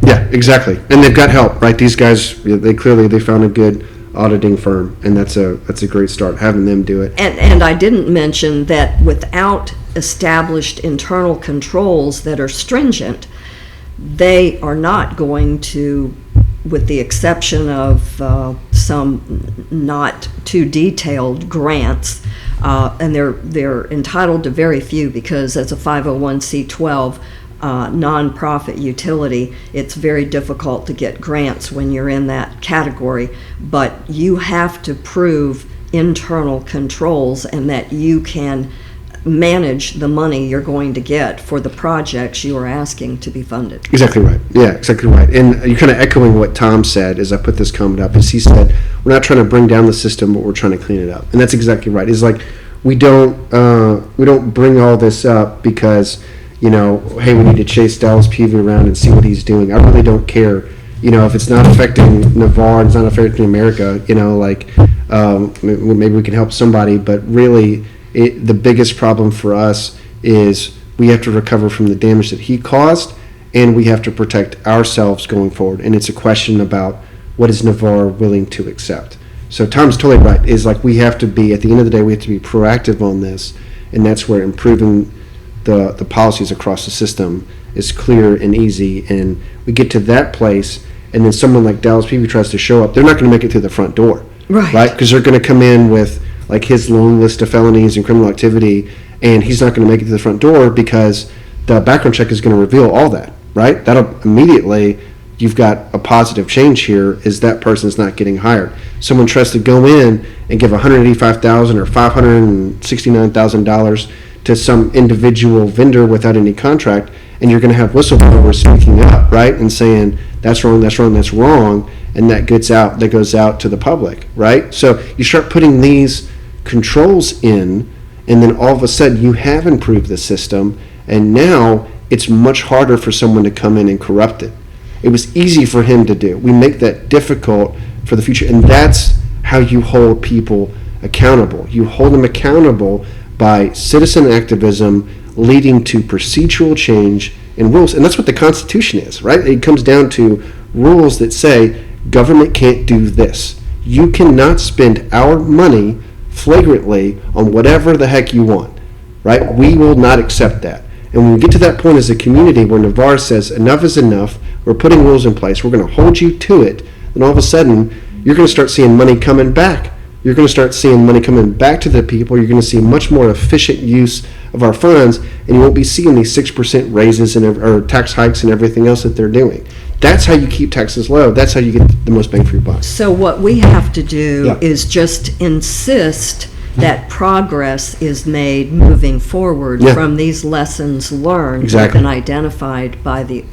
Yeah, exactly. And they've got help, right? These guys, they found a good auditing firm, and that's a great start, having them do it. And I didn't mention that without established internal controls that are stringent, they are not going to, with the exception of some not too detailed grants, and they're entitled to very few, because as a 501c12 nonprofit utility, it's very difficult to get grants when you're in that category. But you have to prove internal controls and that you can manage the money you're going to get for the projects you are asking to be funded. Exactly right. Yeah, exactly right. And you're kind of echoing what Tom said as I put this comment up, is he said, we're not trying to bring down the system, but we're trying to clean it up. And that's exactly right. It's like, we don't bring all this up because, hey, we need to chase Dallas Peavy around and see what he's doing. I really don't care, if it's not affecting Navarre, it's not affecting America, maybe we can help somebody, but really, the biggest problem for us is we have to recover from the damage that he caused, and we have to protect ourselves going forward. And it's a question about what is Navarre willing to accept. So Tom's totally right. Is like, we have to be, at the end of the day, we have to be proactive on this, and that's where improving the policies across the system is clear and easy. And we get to that place, and then someone like Dallas Peavy tries to show up, they're not going to make it through the front door, right? Because they're going to come in with like his long list of felonies and criminal activity, and he's not going to make it to the front door because the background check is going to reveal all that, right? That'll immediately, you've got a positive change here, is that person's not getting hired. Someone tries to go in and give $185,000 or $569,000 to some individual vendor without any contract, and you're going to have whistleblowers speaking up, right, and saying that's wrong, that's wrong, that's wrong, and that goes out to the public, right? So you start putting these controls in, and then all of a sudden you have improved the system, and now it's much harder for someone to come in and corrupt it. It was easy for him to do. We make that difficult for the future, and that's how you hold people accountable. You hold them accountable by citizen activism leading to procedural change and rules, and that's what the Constitution is, right? It comes down to rules that say government can't do this. You cannot spend our money flagrantly on whatever the heck you want, right? We will not accept that. And when we get to that point as a community where Navarre says enough is enough, we're putting rules in place, we're going to hold you to it, then all of a sudden you're going to start seeing money coming back. You're going to start seeing money coming back to the people. You're going to see much more efficient use of our funds, and you won't be seeing these 6% raises or tax hikes and everything else that they're doing. That's how you keep taxes low. That's how you get the most bang for your buck. So what we have to do Yeah. is just insist that progress is made moving forward Yeah. from these lessons learned Exactly. and identified by the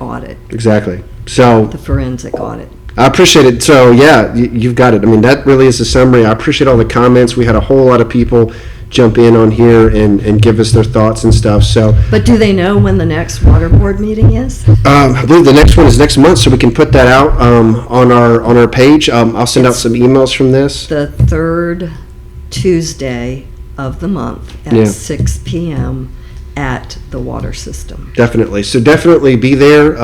audit, Exactly. So the forensic audit. I appreciate it. So yeah, you've got it. I mean, that really is a summary. I appreciate all the comments. We had a whole lot of people jump in on here and give us their thoughts and stuff. So But do they know when the next water board meeting is? I believe the next one is next month, so we can put that out on our page. I'll send out some emails from this. The third Tuesday of the month Yeah. at 6 p.m. at the water system. Definitely. So definitely be there.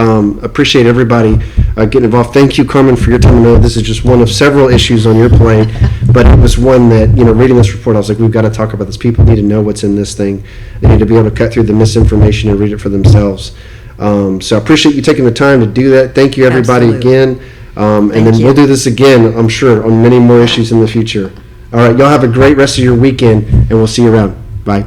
Appreciate everybody getting involved. Thank you, Carmen, for your time. I know this is just one of several issues on your plate, but it was one that, reading this report, I was like, we've got to talk about this. People need to know what's in this thing. They need to be able to cut through the misinformation and read it for themselves. So I appreciate you taking the time to do that. Thank you, everybody, Absolutely. again. And then you. we'll do this again, I'm sure, on many more issues in the future. All right, y'all have a great rest of your weekend, and we'll see you around. Bye.